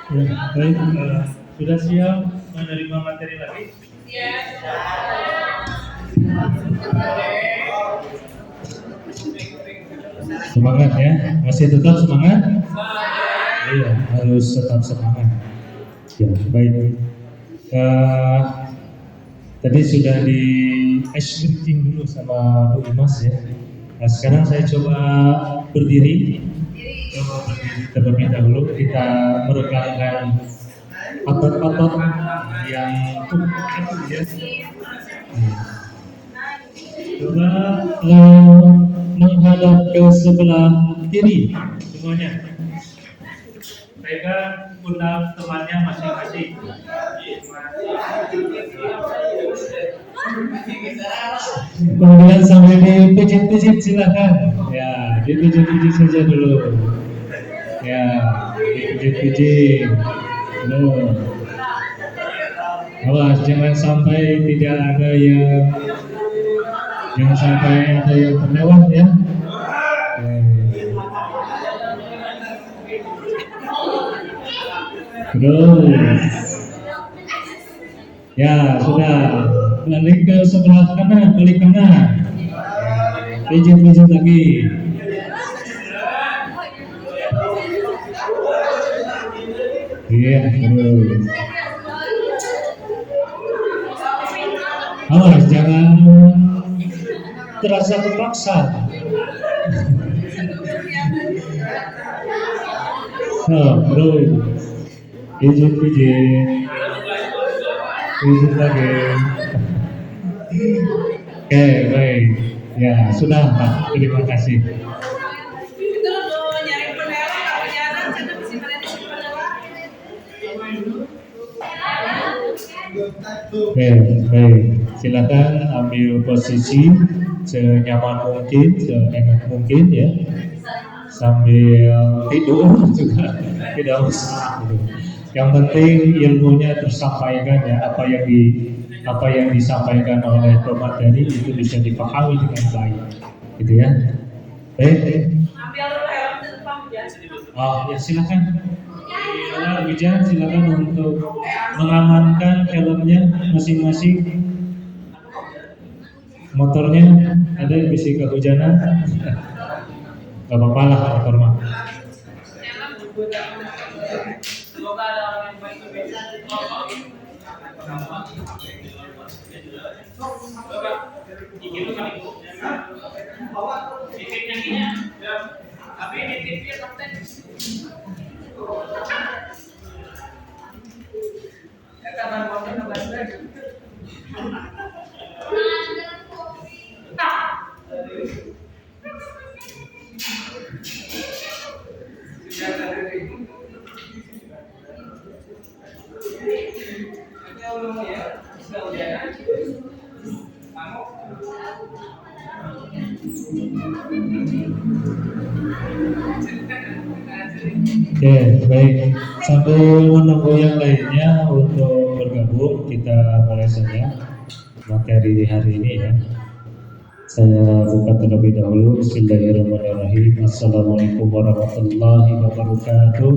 Ya, baik. Sudah siap menerima materi lagi? Semangat ya, masih tetap semangat? Iya, harus tetap semangat. Ya, baik. Eh, Tadi sudah di ice breaking dulu sama Bu Imas ya. Nah, sekarang saya coba berdiri. Coba berdiri terlebih dahulu. Kita meregangkan otot-otot yang tubuh ya. Coba menghadap ke sebelah kiri semuanya. Pegang pundak temannya masing-masing. Kemudian sampai dipijit-pijit silakan. Ya, dipijit-pijit saja dulu. Ya, dipijit-pijit. Loh. Awas, jangan sampai tidak ada yang jangan sampai ada yang terlewat ya. Terus, ya sudah balik ke sebelah kanan, balik kanan. Pijit-pijit lagi. Iya, terus. Awas, jangan terasa terpaksa. Terus pijit-pijit. Pijit lagi. Oke, baik. Ya, sudah Pak. Terima kasih. Oke, baik. Silakan ambil posisi senyaman mungkin, seenak mungkin ya. Sambil tidur juga tidak usah. Yang penting ilmunya tersampaikan ya, apa yang disampaikan oleh pemateri itu bisa dipahami dengan baik, gitu ya. Baik. Oh ya silakan. Wijan silakan untuk mengamankan helmnya masing-masing. Motornya ada yang bisa kehujanan. Gak apa-apa lah motor mah. Semoga ada orang yang baik Oke, baik. Sambil menunggu yang lainnya untuk bergabung, kita mulai saja materi hari ini ya. Saya buka terlebih dahulu. Bismillahirrahmanirrahim. Assalamualaikum warahmatullahi wabarakatuh.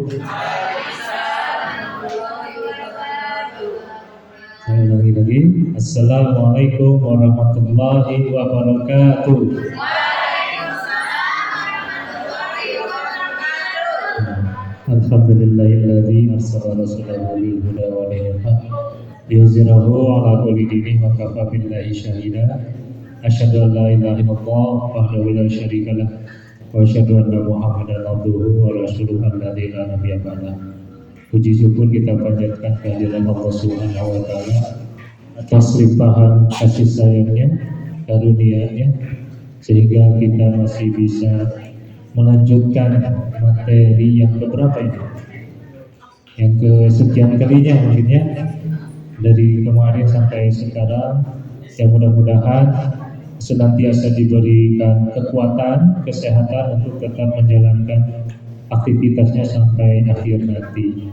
Saya ulangi lagi. Assalamualaikum warahmatullahi wabarakatuh. Alhamdulillahilladzi arsala rasulahu bil huda wa dinil haq liyuzhirahu 'ala kulli dinin wa kafa billahi shahida. Asyhadu an la ilaha illallah wahdahu la syarika lah wa asyhadu anna Muhammadan abduhu wa rasuluhu alladzi la nabiyya ba'dah. Puji syukur kita panjatkan kehadiran Allah Subhanahu wa taala atas limpahan kasih sayangnya, karunia-Nya sehingga kita masih bisa melanjutkan materi yang keberapa ini? Yang kesekian kalinya mungkin ya, dari kemarin sampai sekarang. Yang mudah-mudahan senantiasa diberikan kekuatan, kesehatan untuk tetap menjalankan aktivitasnya sampai akhir nanti.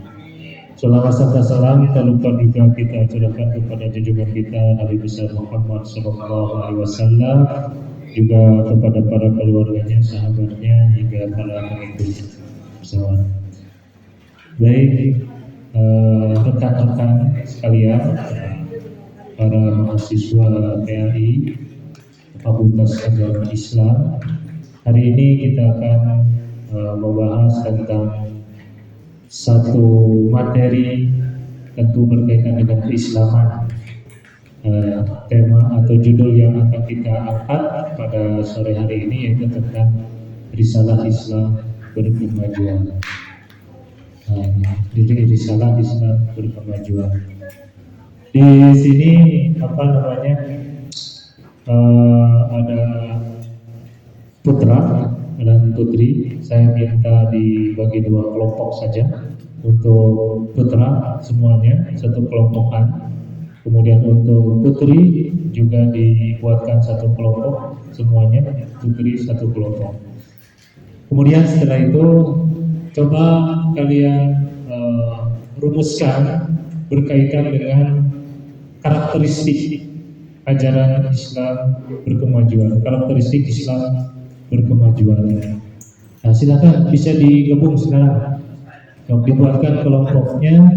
Selama serta salam tak lupa juga kita curahkan kepada junjungan kita Nabi besar Muhammad SAW, juga kepada para keluarganya, sahabatnya, hingga para pengikut bersama. Baik, rekan-rekan sekalian, para mahasiswa PAI Fakultas Agama Islam. Hari ini kita akan membahas tentang satu materi tentu berkaitan dengan keislaman. Tema atau judul yang akan kita angkat pada sore hari ini yaitu tentang Risalah Islam Berkemajuan. Jadi Risalah Islam Berkemajuan. Di sini ada putra dan putri. Saya minta dibagi dua kelompok saja. Untuk putra semuanya satu kelompokan, kemudian untuk putri juga dibuatkan satu kelompok, semuanya putri satu kelompok. Kemudian setelah itu coba kalian rumuskan berkaitan dengan karakteristik ajaran Islam berkemajuan, karakteristik Islam berkemajuan. Nah, silakan bisa digabung sekarang. Yang dibuatkan kelompoknya,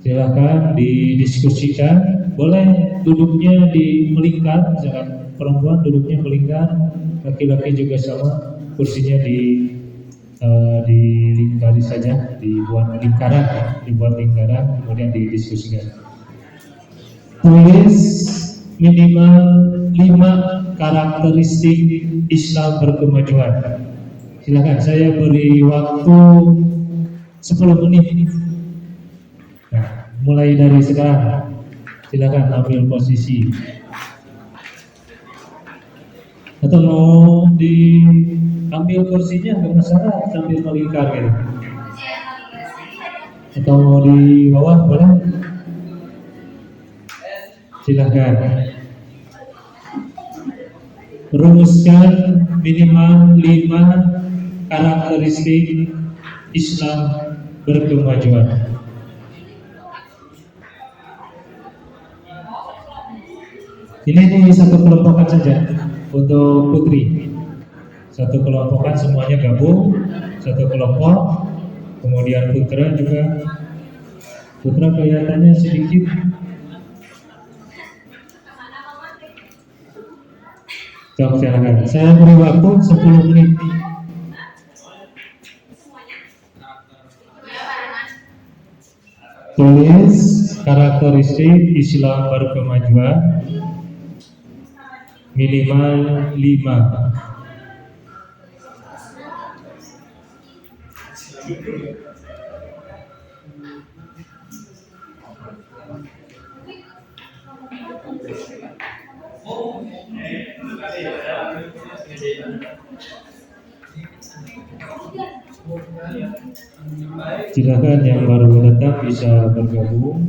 silakan didiskusikan. Boleh duduknya melingkar, misalkan perempuan duduknya melingkar, laki-laki juga sama, kursinya dilingkari saja, dibuat lingkaran, kemudian didiskusikan. Tulis minimal 5 karakteristik Islam berkemajuan. Silakan, saya beri waktu 10 menit. Nah, mulai dari sekarang. Silakan ambil posisi. Atau mau diambil kursinya nggak masalah sambil melingkar gitu. Atau mau di bawah boleh. Silakan. Rumuskan minimal 5 karakteristik Islam berkemajuan. Ini satu kelompokan saja untuk putri. Satu kelompokan semuanya gabung, satu kelompok. Kemudian putra juga. Putra kelihatannya sedikit. Coba silakan. Saya beri waktu 10 menit. Tulis karakteristik Islam berkemajuan minimal 5. Silakan yang baru datang bisa bergabung.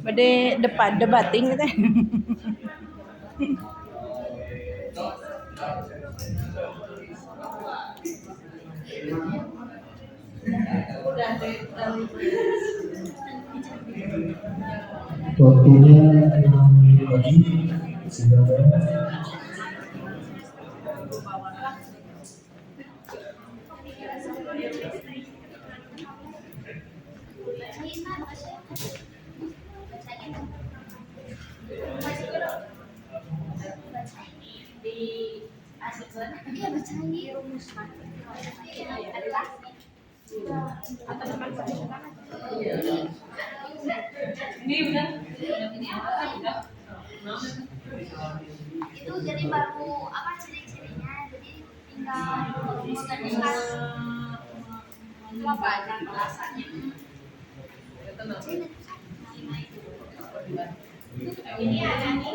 Pada depan debating teh. Waktunya 6 menit lagi. Silakan. Itu jadi baru apa ciri-cirinya, jadi tinggal merumuskan banyak alasannya. Ini ada nih.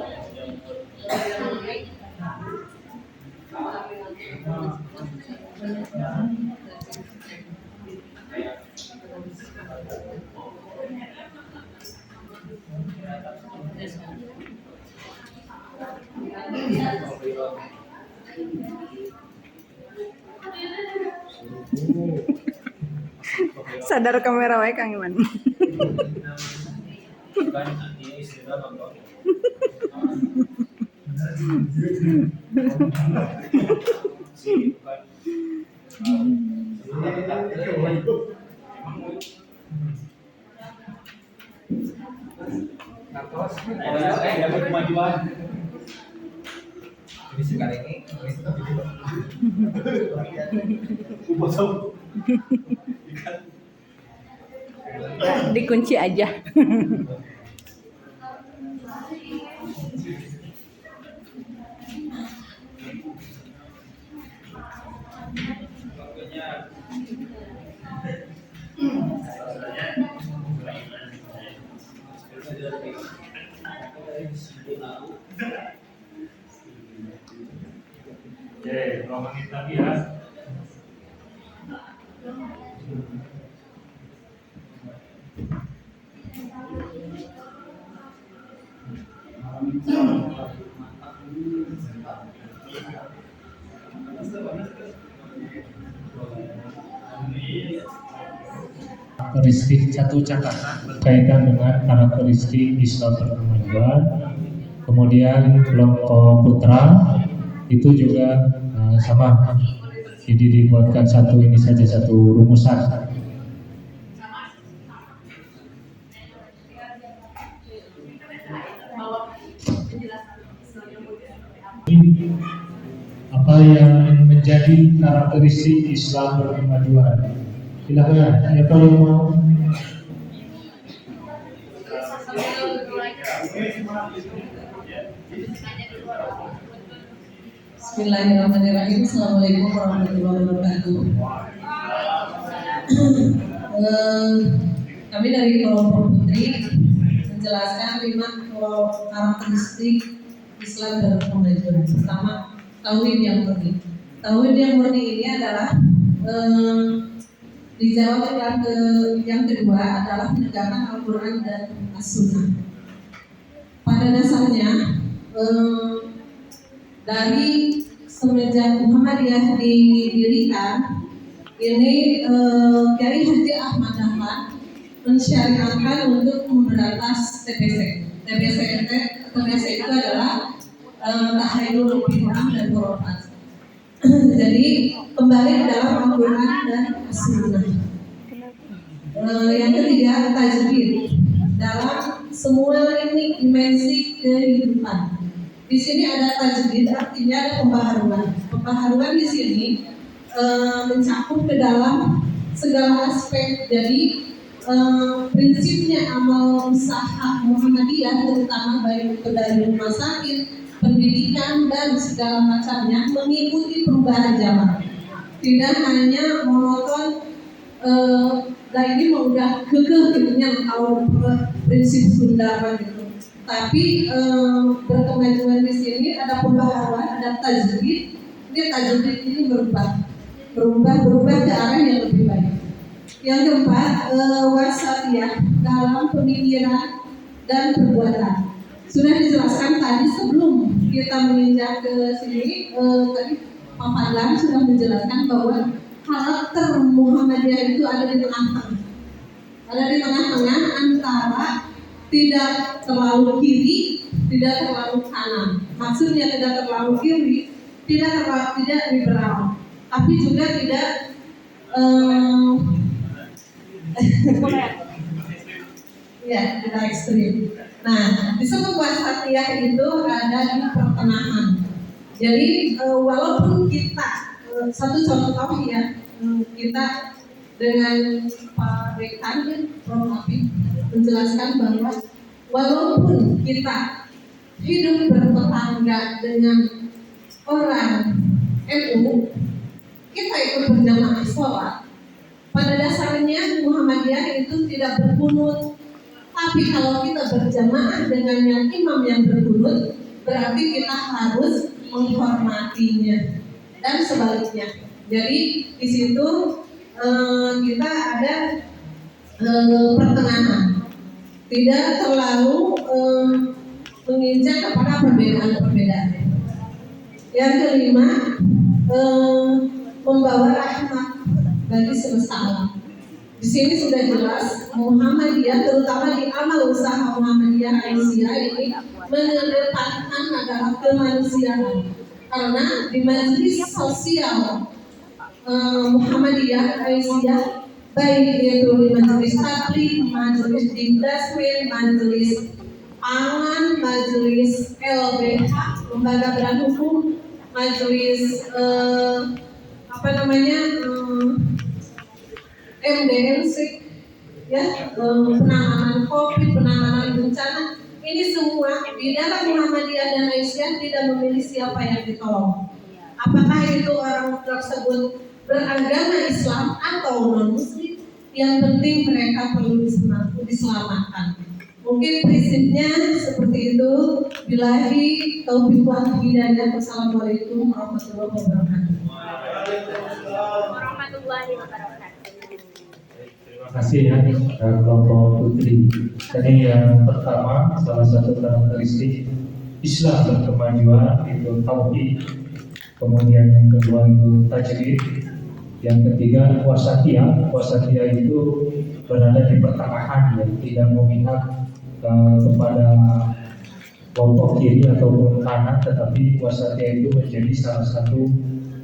Sadar kamera wae Kang Iman. Dapat kemajuan. Ini sekarang ini. Dikunci aja. Oke, 2 menit lagi ya. Karakteristik satu catatan berkaitan dengan karakteristik Islam berkemajuan. Kemudian kelompok putra itu juga sama. Jadi dibuatkan satu ini saja, satu rumusan. Apa yang menjadi karakteristik Islam berkemajuan? Silakan, siapa yang mau? Bismillahirrahmanirrahim. Assalamualaikum warahmatullahi wabarakatuh. Kami dari kelompok putri menjelaskan 5 karakteristik Islam dalam kemajuan. Pertama, tauhid yang murni. Tauhid yang murni ini adalah dijawab yang kedua adalah penegakan Al-Quran dan As-Sunnah. Pada dasarnya dari semenjak Muhammadiyah didirikan ini Kiai Haji Ahmad Dahlan mensyariatkan untuk memberantas TBC. TBC itu adalah tahayyul bid'ah dan khurafat. Jadi kembali ke dalam Al-Quran dan As-Sunnah. Yang ketiga, tajdid dalam semua ini dimensi kehidupan. Di sini ada tajdid, artinya ada pembaharuan. Pembaharuan di sini mencakup ke dalam segala aspek. Jadi prinsipnya amal usaha Muhammadiyah, terutama baik itu dari rumah sakit, pendidikan dan segala macamnya mengikuti perubahan zaman. Tidak hanya monoton dan ini udah kekeh gitunya kalau prinsip Sunda gitu. Tapi berkemajuan di sini ada pembaharuan, ada tajdid. Dia tajdid ini berubah ke arah yang lebih baik. Yang keempat, wasatiyah dalam pemikiran dan perbuatan. Sudah dijelaskan tadi sebelum kita menginjak ke sini, tadi Pak Fadlan sudah menjelaskan bahwa karakter Muhammadiyah itu ada di tengah-tengah. Ada di tengah-tengah antara tidak terlalu kiri, tidak terlalu kanan. Maksudnya tidak terlalu kiri, tidak liberal, tapi juga tidak ya tidak ekstrim. Nah, disebut wasatiyah itu ada di pertengahan. Jadi walaupun kita satu contoh ya, kita dengan Pak Rekan Prof. Afif menjelaskan bahwa walaupun kita hidup bertetangga dengan orang NU, kita ikut berjamaah sholat. Pada dasarnya Muhammadiyah itu tidak berkunut, tapi kalau kita berjamaah dengan yang imam yang berkunut, berarti kita harus menghormatinya dan sebaliknya. Jadi di situ kita ada pertengahan, tidak terlalu menginjak kepada perbedaan-perbedaan. Yang kelima, membawa rahmat bagi semesta alam. Di sini sudah jelas Muhammadiyah, terutama di amal usaha Muhammadiyah Aisyah ini mengedepankan adalah kemanusiaan. Karena di majelis sosial Muhammadiyah Aisyah, baik itu di majelis taklim, majelis dikdasmen, majelis pangan, majelis LBH, lembaga badan hukum, majelis MDMC, ya, penanganan COVID, penanganan bencana, ini semua di dalam Muhammadiyah dan Aisyah tidak memilih siapa yang ditolong. Apakah itu orang tersebut beragama Islam atau non-Muslim, yang penting mereka perlu diselamatkan. Mungkin prinsipnya seperti itu. Billahi taufiq wal hidayah. Wassalamualaikum warahmatullahi wabarakatuh. Warahmatullahi wabarakatuh. Terima kasih ya kelompok putri. Jadi yang pertama, salah satu karakteristik Islam berkemajuan itu tauhid. Kemudian yang kedua itu tajwid. Yang ketiga wasatiyah. Wasatiyah itu berada di pertengahan, ya, tidak memihak kepada kelompok kiri ataupun kanan, tetapi wasatiyah itu menjadi salah satu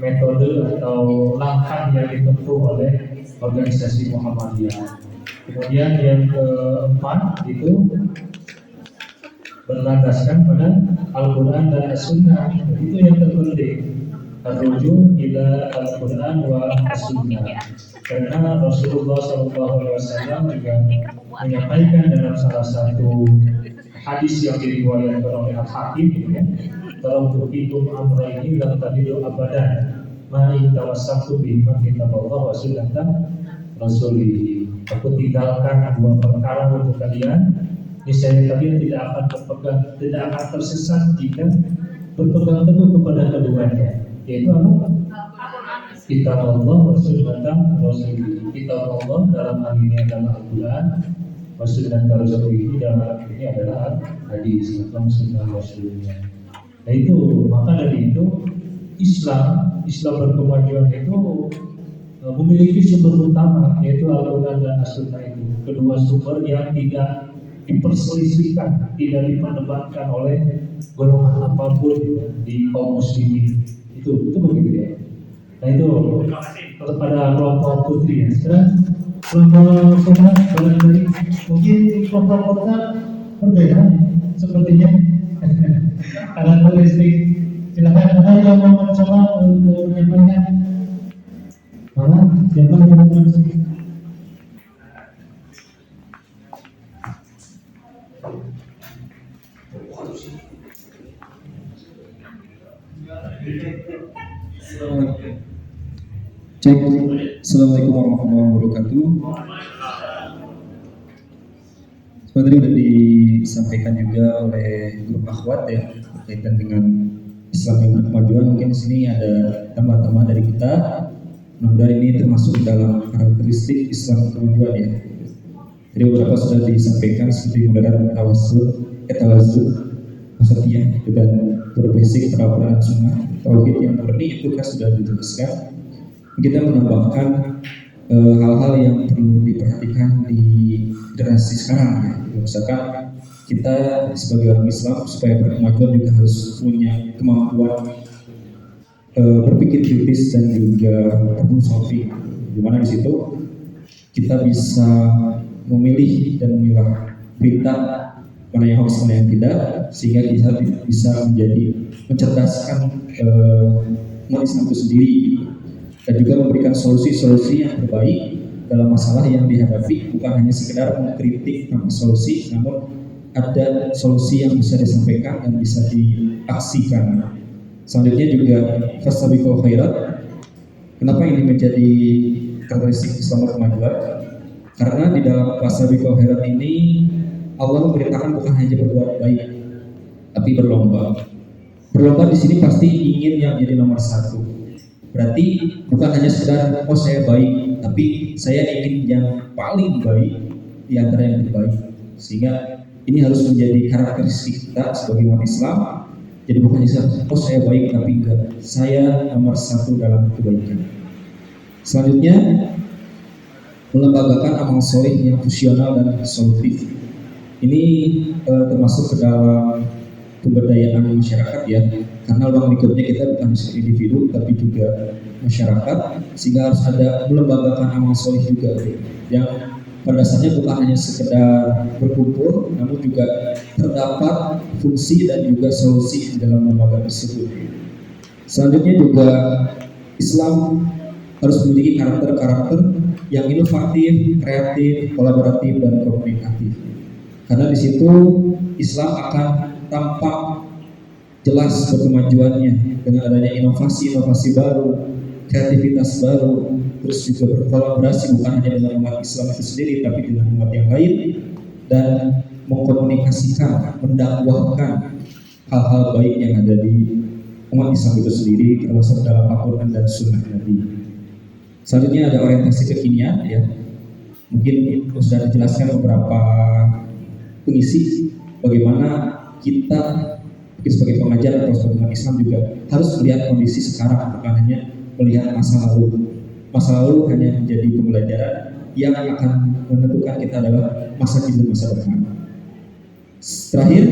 metode atau langkah yang ditempuh oleh organisasi Muhammadiyah. Kemudian yang keempat itu berlandaskan pada Al-Quran dan As-Sunnah. Itu yang terpenting, terrujuk ila Al-Quran wa As-Sunnah. Karena Rasulullah SAW juga menyampaikan dalam salah satu hadis yang diriwayatkan oleh Al-Hakim, ya, "Taraktu fikum amrayni lam tadillu abadan, ma in tawassatu bihima kitaballah wa sunnata rasulih." Aku tinggalkan dua perkara untuk kalian, niscaya kalian tidak akan tersesat jika berpegang teguh kepada keduanya, yaitu apa? Kitab Allah wa sunnata rasulih. Kitab Allah dalam hal ini adalah Al-Quran, wa sunnata rasulih dalam hal ini adalah hadis atau sunnah rasulnya. Nah itu, maka dari itu Islam berkemajuan itu memiliki sumber utama, yaitu Al-Quran dan As-Sunnah itu. Kedua sumber yang tidak diperselisihkan, tidak diperdebatkan oleh golongan apapun di kaum muslimin. Itu begitu ya. Nah itu kepada kelompok putri ya. Sekarang kelompok kota barangkali mungkin kelompok kota berbeda sepertinya. Karakteristik, silakan ada yang mau mencoba untuk menyampaikan. Mana siapa yang mau mencoba? Cek. Assalamualaikum warahmatullahi wabarakatuh. Seperti sudah disampaikan juga oleh grup akhwat ya, berkaitan dengan Islam yang berkemajuan. Mungkin di sini ada teman-teman dari kita. Mudah-mudahan ini termasuk dalam karakteristik Islam berkemajuan ya. Jadi beberapa sudah disampaikan seperti modern tawassul, wasatiyah, dan berbasic Al-Quran Sunnah, tauhid yang murni itu kan sudah dijelaskan. Kita menambahkan hal-hal yang perlu diperhatikan di generasi sekarang ya. Misalkan kita sebagai orang Islam supaya berkemajuan juga harus punya kemampuan berpikir kritis dan juga problem solving, di mana di situ kita bisa memilih dan memilah berita mana yang hoax mana yang tidak, sehingga kita bisa menjadi mencerdaskan umat Islam itu sendiri dan juga memberikan solusi-solusi yang terbaik dalam masalah yang dihadapi, bukan hanya sekedar mengkritik tanpa solusi, namun ada solusi yang bisa disampaikan dan bisa diaksikan. Selanjutnya juga fastabiqul khairat. Kenapa ini menjadi karakteristik Islam berkemajuan? Karena di dalam fastabiqul khairat ini Allah memberitakan bukan hanya berbuat baik, tapi berlomba. Berlomba di sini pasti ingin yang jadi nomor satu. Berarti bukan hanya sekedar oh saya baik, tapi saya ingin yang paling baik di antara yang terbaik. Sehingga ini harus menjadi karakteristik kita sebagai umat Islam. Jadi bukan hanya oh saya baik, tapi enggak, saya nomor satu dalam kebaikan. Selanjutnya, melembagakan amal soleh yang fungsional dan solutif. Ini termasuk ke dalam pemberdayaan masyarakat ya, karena ruang lingkupnya kita bukan sebagai individu tapi juga masyarakat, sehingga harus ada melembagakan amal soleh juga yang pada dasarnya bukan hanya sekedar berkumpul, namun juga terdapat fungsi dan juga solusi di dalam lembaga tersebut. Selanjutnya juga Islam harus memiliki karakter-karakter yang inovatif, kreatif, kolaboratif, dan komunikatif. Karena di situ Islam akan tampak jelas berkemajuannya dengan adanya inovasi-inovasi baru, kreativitas baru, terus juga berkolaborasi bukan hanya dengan umat Islam itu sendiri, tapi dengan umat yang lain, dan mengkomunikasikan, mendakwahkan hal-hal baik yang ada di umat Islam itu sendiri, termasuk dalam Al-Quran dan Sunnah Nabi. Selanjutnya ada orientasi kekinian ya. Mungkin sudah dijelaskan beberapa pengisi bagaimana kita sebagai pengajar atau sebagai umat Islam juga harus melihat kondisi sekarang, bukan hanya melihat masa lalu. Masa lalu hanya menjadi pembelajaran yang akan menentukan kita adalah masa kini dan masa depan. Terakhir,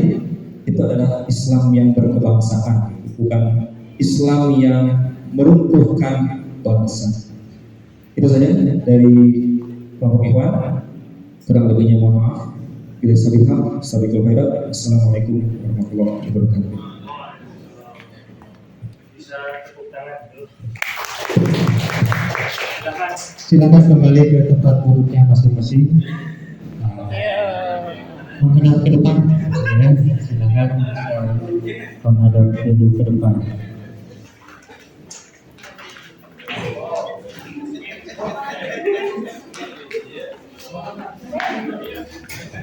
itu adalah Islam yang berkebangsaan, bukan Islam yang meruntuhkan bangsa. Itu saja dari kelompok Ikhwan. Kurang lebihnya mohon maaf. Bila sabiham, sabikul khairat. Assalamualaikum warahmatullahi wabarakatuh. Bisa tepuk tangan dulu. Silakan kembali ke tempat duduknya masing-masing. Menghadap ke depan, ya. Silakan menghadap dulu ke depan.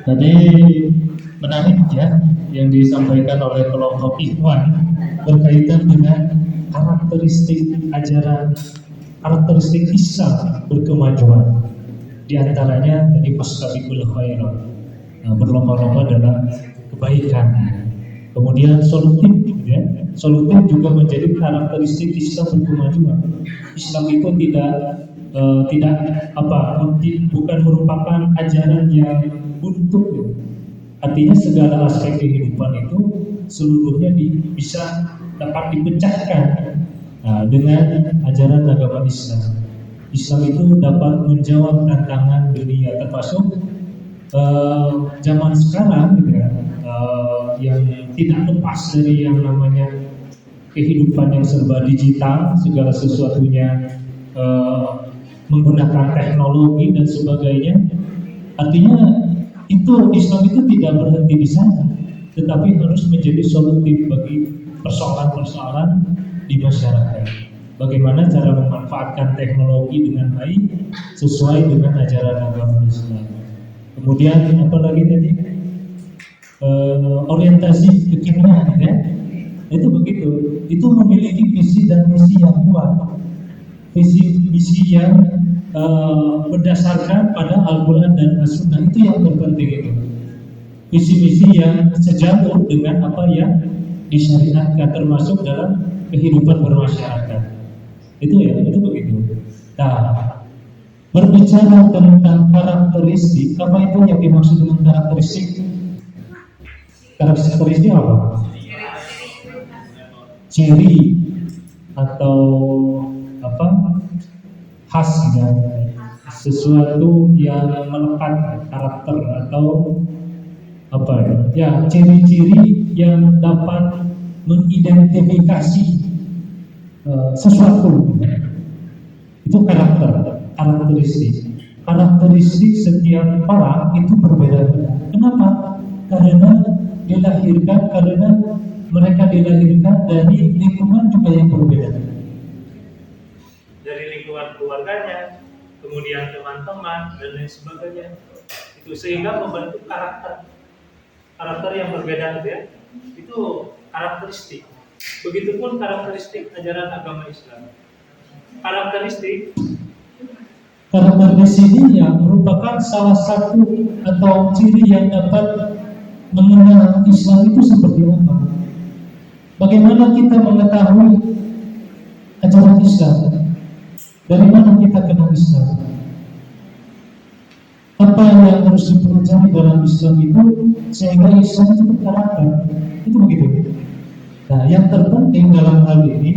Tadi menarik ya yang disampaikan oleh kelompok Ikhwan berkaitan dengan karakteristik ajaran, karakteristik Islam berkemajuan. Di antaranya tadi fastabiqul khairat, berlomba-lomba dalam kebaikan. Kemudian solutif, ya. Solutif juga menjadi karakteristik Islam berkemajuan. Islam itu bukan merupakan ajaran yang buntu. Artinya segala aspek kehidupan itu seluruhnya bisa dapat dipecahkan dengan ajaran agama Islam. Islam itu dapat menjawab tantangan dunia, termasuk zaman sekarang gitu ya, yang tidak lepas dari yang namanya kehidupan yang serba digital, segala sesuatunya menggunakan teknologi dan sebagainya. Artinya itu Islam itu tidak berhenti di sana, tetapi harus menjadi solutif bagi persoalan-persoalan di masyarakat. Bagaimana cara memanfaatkan teknologi dengan baik sesuai dengan ajaran agama Islam. Kemudian apa lagi tadi? Orientasi kekinian, ya. Itu begitu. Itu memiliki visi dan misi yang kuat. Visi misi yang berdasarkan pada Al-Quran dan As-Sunnah, itu yang terpenting itu. Visi-visi yang sejalan dengan apa yang disyariatkan, termasuk dalam kehidupan bermasyarakat. Itu begitu. Nah, berbicara tentang karakteristik, apa itu yang dimaksud dengan karakteristik? Karakteristik apa? Ciri. atau apa khas ya, sesuatu yang melekat karakter atau apa ya ciri-ciri yang dapat mengidentifikasi sesuatu. Itu karakteristik setiap orang itu berbeda-beda. Kenapa? Karena mereka dilahirkan dari lingkungan juga yang berbeda, dari lingkungan keluarganya, kemudian teman-teman dan lain sebagainya. Itu sehingga membentuk karakter yang berbeda, gitu ya. Itu karakteristik. Begitupun karakteristik ajaran agama Islam. Karakter di sini ya merupakan salah satu atau ciri yang dapat mengenal Islam itu seperti apa. Bagaimana kita mengetahui ajaran Islam? Dari mana kita kenal Islam? Apa yang harus dipelajari dalam Islam itu sehingga Islam itu berkarakter? Itu begitu. Nah, yang terpenting dalam hal ini,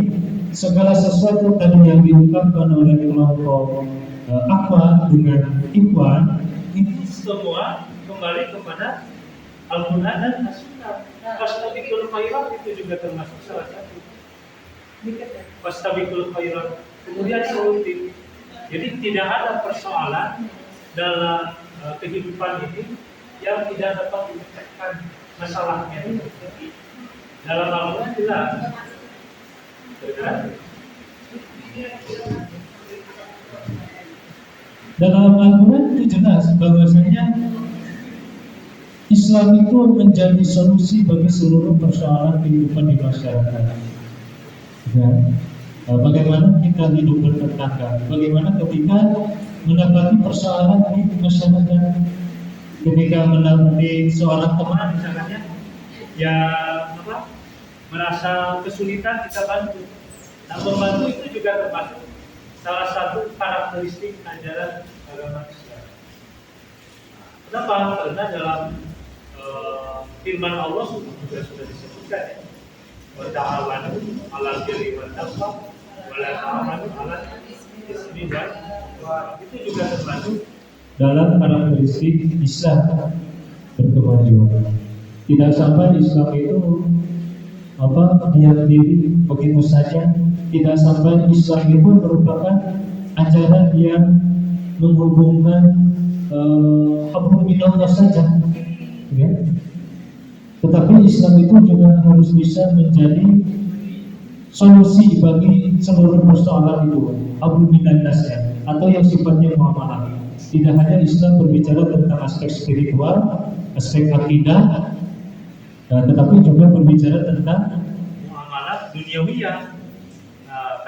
segala sesuatu tadi yang diungkapkan oleh kelompok Akhwat dengan Ikhwan, ini semua kembali kepada Al-Quran dan As-Sunnah. Fastabiqul khairat itu juga termasuk salah satu. Fastabiqul khairat. Kemudian solutif. Jadi tidak ada persoalan dalam kehidupan ini yang tidak dapat dipecahkan masalahnya. Dalam Al-Quran jelas. Dalam Al-Quran itu jelas bahwasanya Islam itu menjadi solusi bagi seluruh persoalan kehidupan di masyarakat. Ya. Bagaimana kita hidup bertetangga, bagaimana ketika mendapati persoalan di masyarakat, ketika mendapati seorang teman misalnya yang merasa kesulitan, kita bantu. Nah, membantu itu juga termasuk salah satu karakteristik ajaran agama Islam. Kenapa? Karena dalam firman Allah juga sudah disebutkan ya. Wa ta'awanu 'alal birri wat taqwa wa la ta'awanu 'alal ismi wal 'udwan. Itu juga termasuk dalam karakteristik Islam berkemajuan. Tidak sampai Islam itu diam diri begitu saja. Tidak sampai Islam itu merupakan ajaran yang menghubungkan hablum minallah saja, ya. Tetapi Islam itu juga harus bisa menjadi solusi bagi seluruh persoalan itu, hablum minannas ya, atau yang sifatnya muamalah. Tidak hanya Islam berbicara tentang aspek spiritual, aspek akidah, tetapi juga berbicara tentang muamalah duniawiyah,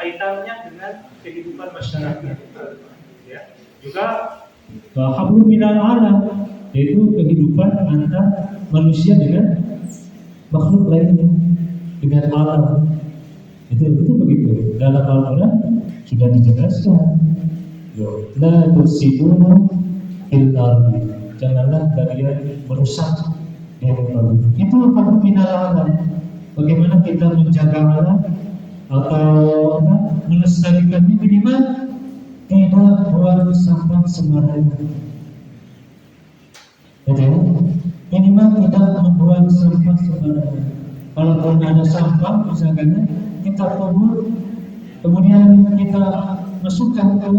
kaitannya dengan kehidupan masyarakat. Ya. Juga hablum minal alam, yaitu kehidupan antara manusia dengan makhluk lainnya, dengan alam. Itu begitu. Dalam Al-Quran sudah dijelaskan. La tusidunu fil ardi. Janganlah kalian merusak di muka bumi. Itu hablum minal alam. Bagaimana kita menjaga alam atau melestarikannya, minimal tidak buang sampah sembarangan. Jadi minimal tidak membuang sampah sembarangan. Kalau ada sampah misalkan kita kubur, kemudian kita masukkan ke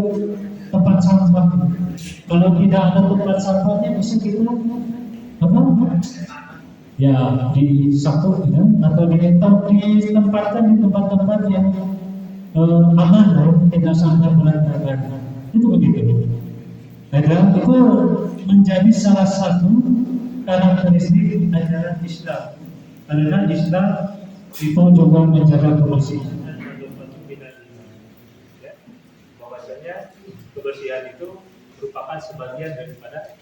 tempat sampah. Kalau tidak ada tempat sampahnya bisa kita ya disapu ya, atau ditempatkan di tempat-tempat yang aman, tidak sampai berantakan. Itu begitu. Dan itu menjadi salah satu karakteristik ajaran Islam. Karena Islam itu juga menjaga kebersihan. Ya, bahwasanya kebersihan itu merupakan sebagian daripada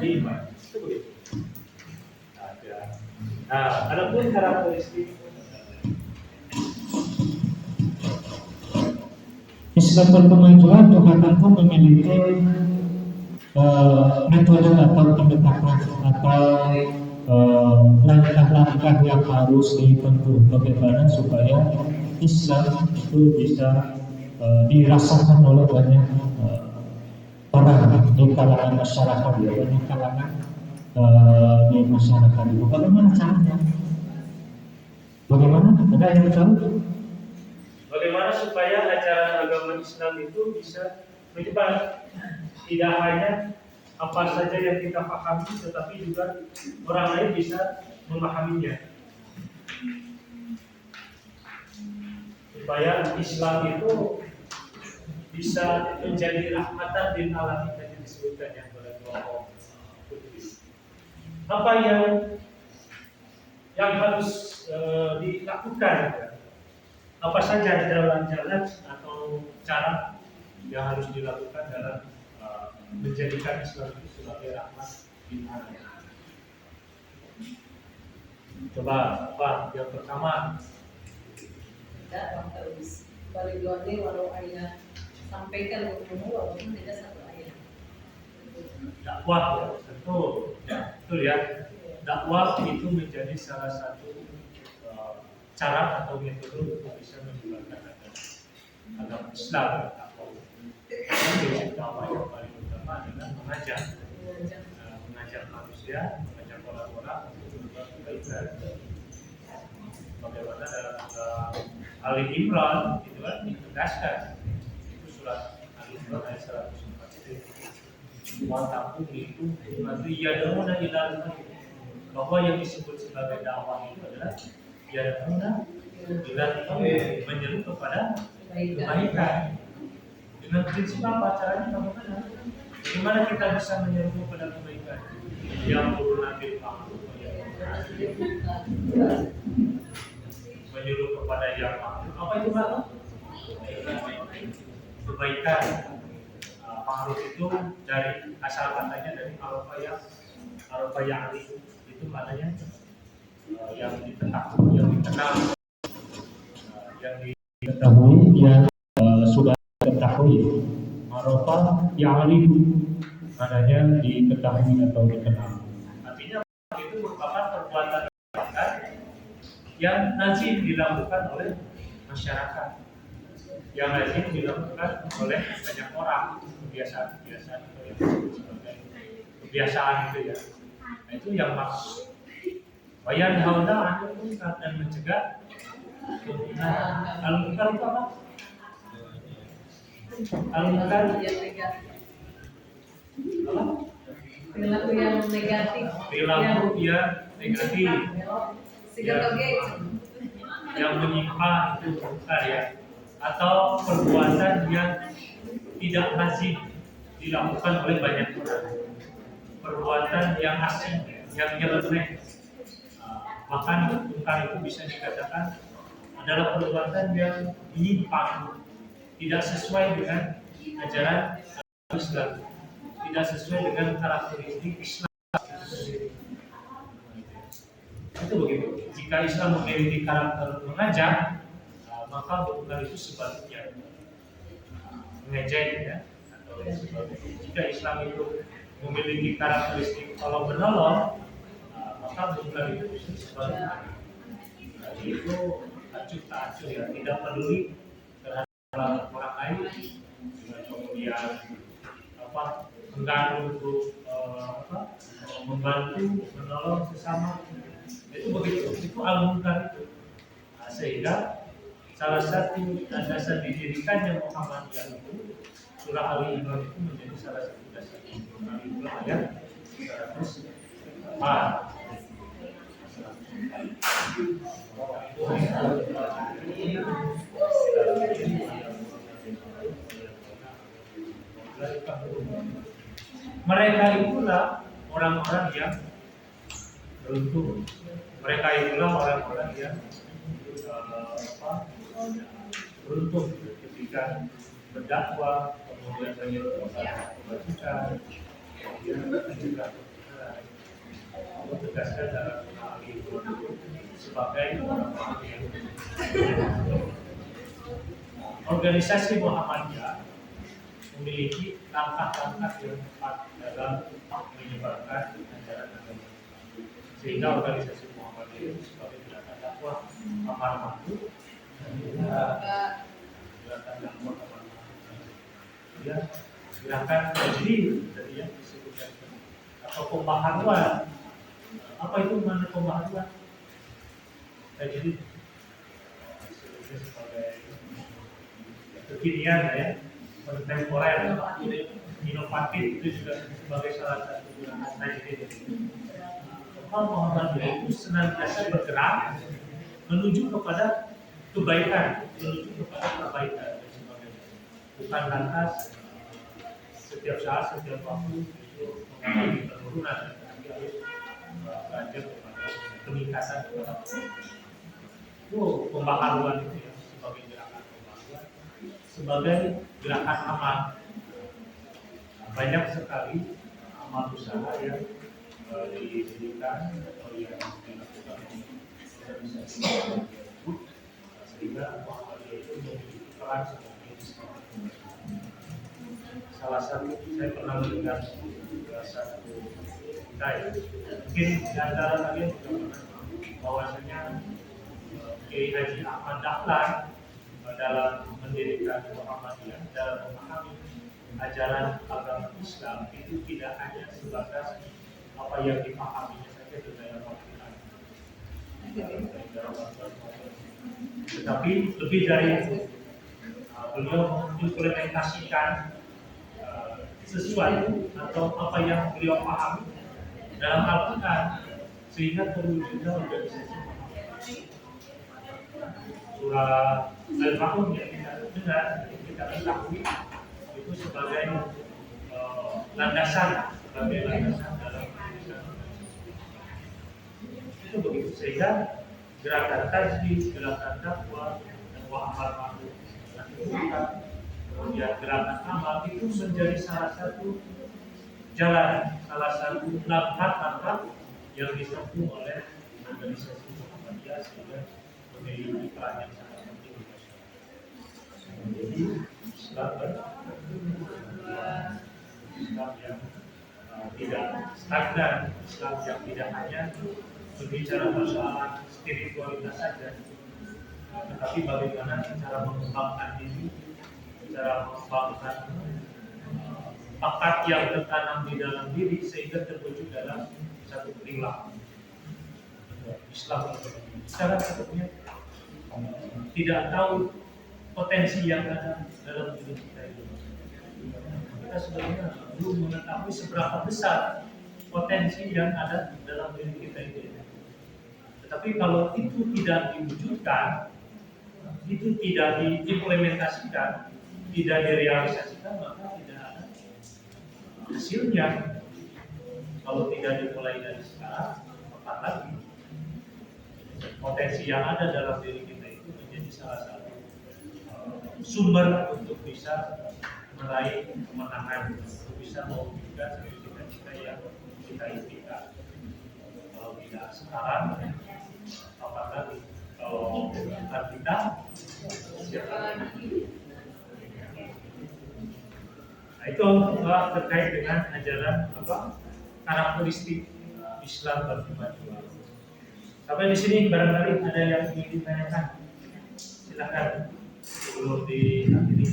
iman. Itu begitu. Nah, adapun karakteristik Islam berkemajuan juga tentu memiliki metode atau pendekatan atau langkah-langkah yang harus ditempuh bagaimana supaya Islam itu bisa dirasakan oleh banyak orang di kalangan masyarakat, ya, banyak kalangan di masyarakat itu. Bagaimana caranya? Bagaimana? Ada yang tahu? Bagaimana supaya ajaran agama Islam itu bisa menyebar? Tidak hanya apa saja yang kita pahami, tetapi juga orang lain bisa memahaminya. Supaya Islam itu bisa menjadi rahmatan lil alamin yang disebutkan yang oleh kelompok Kudus. Apa yang harus dilakukan? Apa saja jalan-jalan atau cara yang harus dilakukan dalam menjadikan Islam itu sebagai rahmat lil alamin? Coba, Pak, yang pertama. Tidak, terus balik lagi walau ayat sampaikan ilmu walaupun tidak satu ayat. Dakwah, ya, tentu, betul ya. Dakwah itu menjadi salah satu cara atau metode untuk bisa menyebarkan agama Islam. Yang prinsip utama yang paling utama adalah mengajak manusia, mengajak orang-orang untuk berbuat kebaikan. Bagaimana dalam Ali Imran itu kan ditegaskan, itu surat Ali Imran ayat 104 itu wataku itu nanti yad'una ilal khair, bahwa yang disebut sebagai dakwah itu adalah yad'una ilal khair, menyeru kepada kebaikan. Dengan prinsip apa caranya? Bagaimana kita bisa menyeru kepada kebaikan? Yang berulang bil ma'ruf menyuruh kepada yang ma'ruf. Apa itu ma'ruf? Kebaikan. Ma'ruf itu dari asal katanya dari arafa ya'rif, itu maknanya yang diketahui, yang dikenal, yang Ketahui, yang sudah ketahui. Arafa ya'rif maknanya diketahui atau dikenal. artinya itu merupakan perbuatan yang lazim dilakukan oleh masyarakat, yang lazim dilakukan oleh banyak orang, kebiasaan atau yang sebagai kebiasaan itu ya. Nah, itu yang maksud. Wayan hauna anil munkar, dan mencegah kemunkar. Al-munkar itu apa? Al-munkar Yang negatif. apa? Perilaku yang negatif. Perilaku yang negatif, yang menyimpang itu munkar ya, atau perbuatan yang tidak lazim dilakukan oleh banyak orang, perbuatan yang asing, yang nyeleneh. Bahkan munkar itu bisa dikatakan adalah perbuatan yang menyimpang, tidak sesuai dengan ajaran Islam, tidak sesuai dengan karakteristik Islam. Itu begitu. Jika Islam memiliki karakter mengajak, maka munkar itu sebaliknya mengejek ya, atau sebagainya. Jika Islam itu memiliki karakteristik tolong menolong, maka munkar itu bisa sebaliknya. Itu acuh tak acuh ya, tidak peduli terhadap orang lain, kemudian enggan untuk membantu menolong sesama. Itu begitu, itu al-munkar itu. Nah, sehingga salah satu dasar didirikannya Muhammadiyah itu surah Ali Imran itu menjadi salah satu dasar. Ali Imran ayat 104. Mereka itulah orang-orang yang beruntung. Mereka itulah orang-orang yang beruntung ketika berdakwah, kemudian menyeru kepada kebajikan, kemudian mencegah kebenaran. Allah tegaskan dalam hal itu sebagai orang-orang yang organisasi Muhammadiyah memiliki langkah-langkah yang tepat dalam menyebarkan ajaran agama, sehingga organisasi Muhammadiyah itu sebagai gerakan dakwah amar ma'ruf Gerakan dakwah ya, gerakan tajrid tadi ya disebutkan, atau pembaharuan. Apa itu mana pembaharuan? Tajrid disebutnya sebagai kekinian ya, kontemporer, inovatif, itu juga sebagai salah satu gerakan tajrid. Muhammad itu senantiasa bergerak menuju kepada kebaikan, dan sebagainya. Bukan lantas setiap saat, setiap waktu itu mengalami penurunan, tapi harus belajar kepada peningkatan kepada itu pembaharuan itu ya, sebagai gerakan pembaharuan, sebagai gerakan amal. Banyak sekali amal usaha yang didirikan atau yang dilakukan organisasi tersebut, sehingga Muhammadiyah itu memiliki peran sebagai salah satu. Saya pernah mendengar satu kita mungkin di antara kalian juga pernah bahwasanya Kiai Haji Ahmad Dahlan dalam mendirikan Muhammadiyah, dalam memahami ajaran agama Islam itu tidak hanya sebatas apa yang dipahaminya saja di dalam Al-Quran, tetapi lebih dari itu, beliau mengimplementasikan sesuatu atau apa yang beliau pahami dalam Al-Quran sehingga terwujudnya organisasi surah Al-Baqarah yang kita dengar, yang kita ketahui itu sebagai landasan dalam itu begitu, sehingga gerakan tajrid, gerakan dakwah, amal ma'ruf nahi munkar, kemudian gerakan amal itu menjadi salah satu jalan, salah satu langkah-langkah yang ditempuh oleh organisasi Muhammadiyah sehingga memiliki peran yang sangat penting di masyarakat. Jadi Islam yang tidak stagnan, Islam yang tidak hanya berbicara persoalan spiritualitas saja, tetapi bagaimana cara mengembangkan diri, cara mengembangkan bakat yang tertanam di dalam diri sehingga terwujud dalam satu perilaku. Islam secara sebetulnya tidak tahu potensi yang ada dalam diri kita itu. Kita sebenarnya belum mengetahui seberapa besar potensi yang ada dalam diri kita itu. Tetapi kalau itu tidak diwujudkan, itu tidak diimplementasikan, tidak direalisasikan, maka tidak ada hasilnya. Kalau tidak dimulai dari sekarang, kapan lagi? Potensi yang ada dalam diri kita itu menjadi salah satu sumber untuk bisa meraih kemenangan, untuk bisa mewujudkan cita-cita yang kita impikan. Kalau tidak sekarang, kapan lagi? Kalau bukan kita, siapa lagi? Nah, itu terkait dengan ajaran karakteristik Islam berkemajuan. Sampai di sini barangkali ada yang ingin ditanyakan, silakan sebelum diakhiri.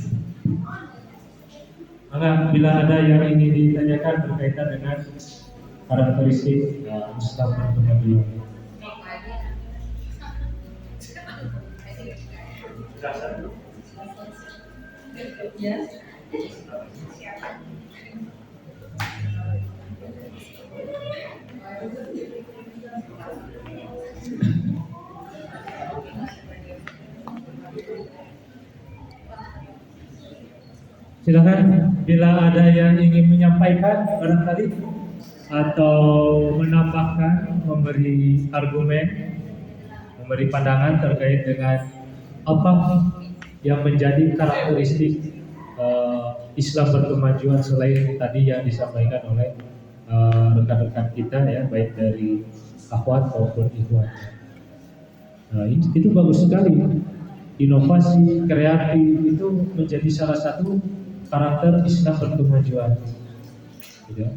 Maka bila ada yang ingin ditanyakan berkaitan dengan karakteristik Islam berkemajuan. Ya. Silakan bila ada yang ingin menyampaikan barangkali atau menambahkan, memberi argumen, memberi pandangan terkait dengan apa yang menjadi karakteristik Islam berkemajuan selain tadi yang disampaikan oleh rekan-rekan kita ya, baik dari akhwat maupun ikhwan. Nah, itu bagus sekali. Inovasi, kreatif itu menjadi salah satu karakter Islam berkemajuan. Ya.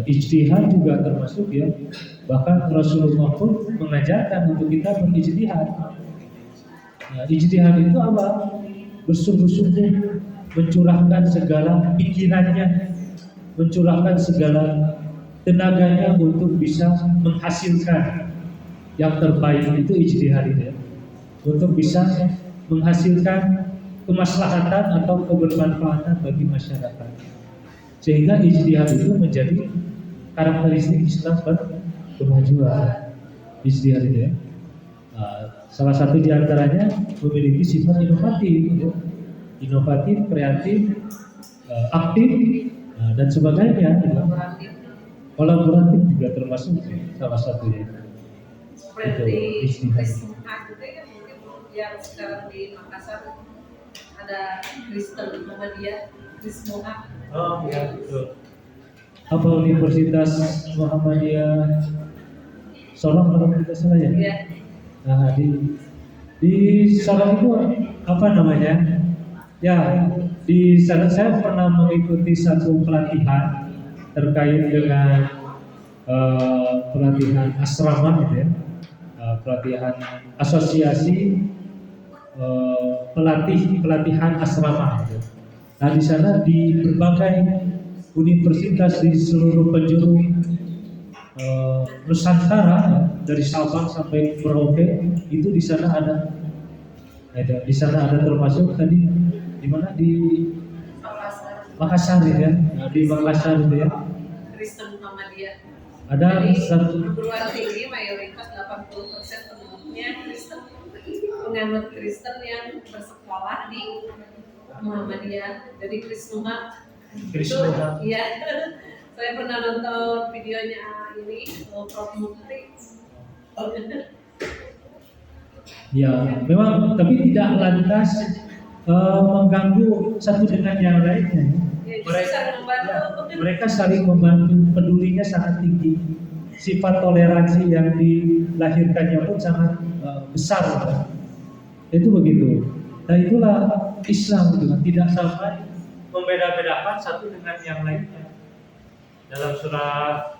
Ijtihad juga termasuk ya. Bahkan Rasulullah pun mengajarkan untuk kita berijtihad. Nah, ijtihad itu apa? Bersungguh-sungguh mencurahkan segala pikirannya, mencurahkan segala tenaganya untuk bisa menghasilkan yang terbaik. Itu ijtihad itu ya. Untuk bisa menghasilkan kemaslahatan atau kebermanfaatan bagi masyarakat. Sehingga ijtihad itu menjadi karakteristik Islam berkemajuan. Ijtihad itu ya. Salah satu diantaranya memiliki sifat inovatif, ya. Inovatif, kreatif, aktif, dan sebagainya. Ya. Kolaboratif juga termasuk salah satunya. Seperti ijtihad. Kristen itu kan mungkin yang sekarang di Makassar ada Kristen Muhammadiyah, Krismoa. Oh ya betul. Apa Universitas Muhammadiyah Sorong kalau tidak salah ya? Iya. Nah di Sorong itu apa namanya? Ya di sana saya pernah mengikuti satu pelatihan terkait dengan pelatihan asrama gitu ya, pelatihan asosiasi pelatihan asrama gitu. Nah di sana di berbagai universitas di seluruh penjuru Nusantara ya, dari Sabang sampai Merauke itu di sana ada. Di sana ada termasuk tadi di mana di Makassar ya, nah, di Makassar itu ya. Kristen Muhammadiyah. Ada Jadi satu perguruan tinggi mayoritas 80% penduduknya Kristen, penganut Kristen yang bersekolah di Muhammadiyah. Jadi Krisma Krisma. Iya. Saya pernah nonton videonya ini Prof Mukti. ya, memang tapi tidak lantas mengganggu satu dengan yang lainnya. Ya, justru saling membantu. Mereka saling membantu, pedulinya sangat tinggi. Sifat toleransi yang dilahirkannya pun sangat besar. Itu begitu. Nah itulah Islam gitu kan, tidak sampai membeda-bedakan satu dengan yang lainnya. Dalam surat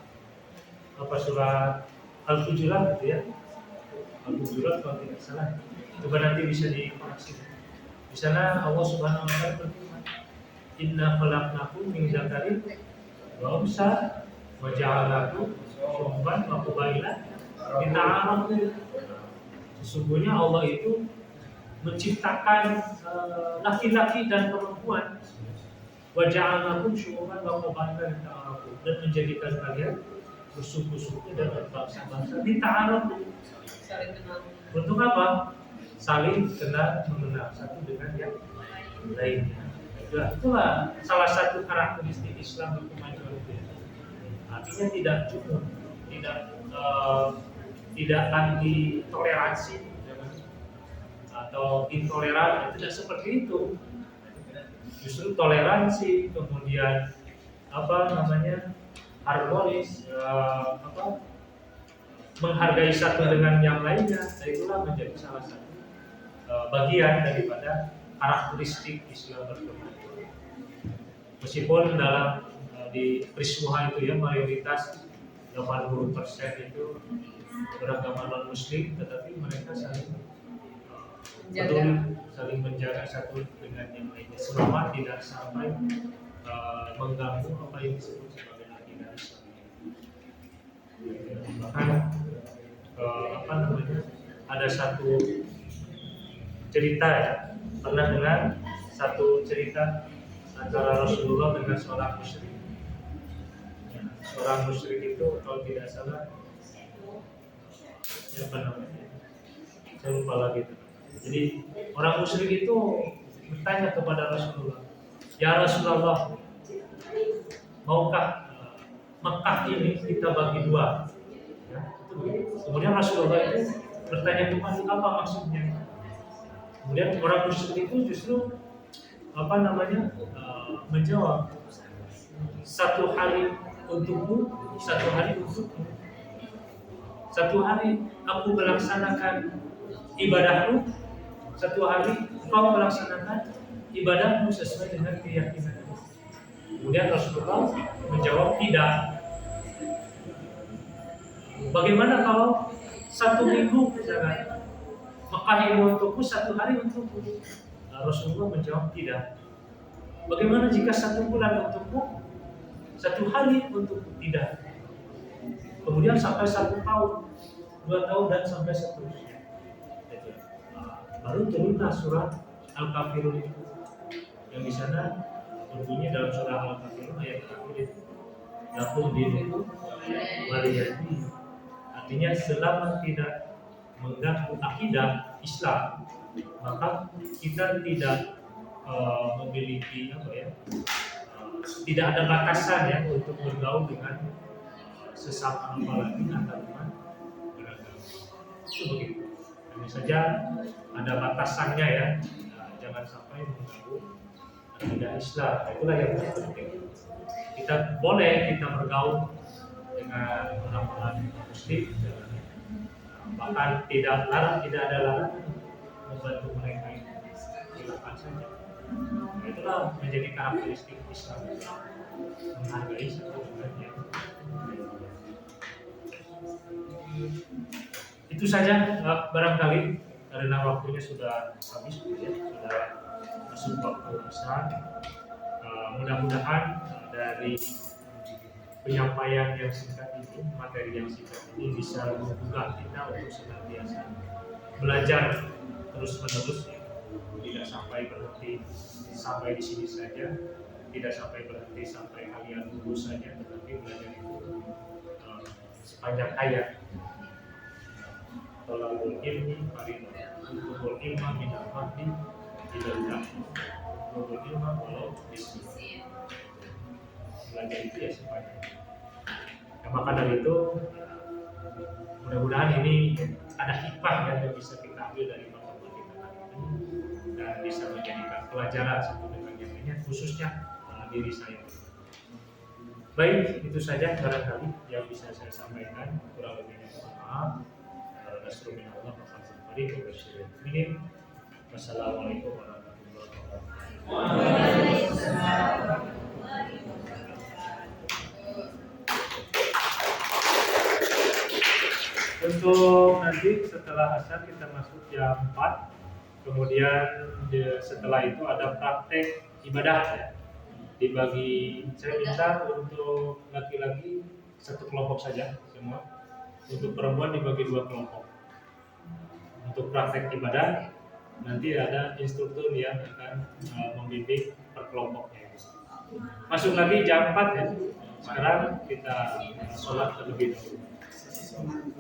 Al-Hujurat gitu ya. Al-Hujurat kalau tidak salah. Coba nanti bisa dikoreksi. Di sana Allah Subhanahu wa taala berfirman, "Inna khalaqnakum min dzakarin wa unsa wa ja'alnakum syu'uban wa qabailan lita'arafu." Sesungguhnya Allah itu menciptakan laki-laki dan perempuan, wa ja'alnakum syu'uban wa qabailan lita'arafu, dan menjadikan kalian bersuku-suku dan berbangsa-bangsa lita'arafu. Saling kenal. Untuk apa? Saling kenal mengenal satu dengan yang lainnya. Itulah salah satu karakteristik Islam berkemajuan itu. Artinya tidak cukup, tidak anti toleransi atau intoleran, tidak seperti itu. Justru toleransi, kemudian harmonis, menghargai satu dengan yang lainnya. Dan itulah menjadi salah satu bagian daripada karakteristik Islam berkemajuan. Meskipun dalam di Prismuha itu ya mayoritas 80% itu beragama non Muslim, tetapi mereka saling peduli, saling menjaga satu dengan yang lainnya selama tidak sampai mengganggu apa yang disebut sebagai akidah Islam. Bahkan ada satu cerita ya, pernah dengar satu cerita antara Rasulullah dengan seorang musyrik. Seorang musyrik itu kalau tidak salah apa namanya? Saya lupa lagi. Jadi orang musyrik itu bertanya kepada Rasulullah, "Ya Rasulullah, maukah Mekah ini kita bagi dua?" Ya, itu begitu. Kemudian Rasulullah itu bertanya kembali, apa maksudnya? Kemudian orang musyrik itu justru menjawab, satu hari untukmu, satu hari untukmu. Satu hari aku melaksanakan ibadahmu, satu hari kau melaksanakan ibadahmu sesuai dengan keyakinanmu. Kemudian Rasulullah menjawab, tidak. Bagaimana kalau satu minggu misalkan apakah ini untukku, 1 hari untukku? Rasulullah menjawab tidak. Bagaimana jika 1 bulan untukku, 1 hari untukku? Tidak. Kemudian sampai 1 tahun, 2 tahun, dan sampai seterusnya. Baru turunlah surat Al-Kafirun itu, yang di sana berbunyi dalam surah Al-Kafirun ayat terakhir itu, lakum dinukum waliyadin. Artinya selama tidak mengganggu akidah Islam, maka kita tidak memiliki tidak ada batasan ya untuk bergaul dengan sesama apalagi antaruman beragama. Itu begitu. Hanya saja ada batasannya ya. Jangan sampai mengganggu akidah Islam. Itulah yang penting. Kita bergaul dengan orang-orang Muslim, bahkan tidak ada larangan membantu mereka itu, silakan saja. Nah, itulah menjadi karakteristik Islam, menghargai satu dengan yang lain. Itu saja barangkali karena waktunya sudah habis, sudah masuk waktu asar. Mudah-mudahan dari penyampaian yang singkat ini, materi yang singkat ini bisa membuka kita untuk senantiasa belajar terus-menerus, ya. Tidak sampai berhenti sampai di sini saja, tidak sampai berhenti sampai kalian lulus saja, tetapi belajar itu sepanjang hayat. Tolakul ilmi faridah, tolakul ilma minal mahdi ilal lahdi, tolakul ilma walau bismillah. Belajar itu ya sepanjang. Nah, maka dari itu mudah-mudahan ini ada hikmah yang bisa kita ambil dari pertemuan kita hari ini dan bisa menjadikan pelajaran satu dengan yang lainnya, khususnya diri saya. Baik, itu saja barangkali yang bisa saya sampaikan. Kurang lebihnya mohon maaf. Wassalamualaikum warahmatullahi wabarakatuh. Untuk nanti setelah asar kita masuk jam 4, kemudian setelah itu ada praktek ibadah ya. Dibagi, saya minta untuk laki-laki 1 kelompok saja semua, untuk perempuan dibagi 2 kelompok. Untuk praktek ibadah nanti ada instruktur yang akan membimbing per kelompoknya. Masuk lagi jam 4 ya. Sekarang kita sholat terlebih dahulu.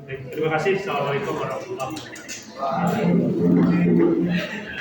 Terima kasih. Assalamualaikum warahmatullahi wabarakatuh.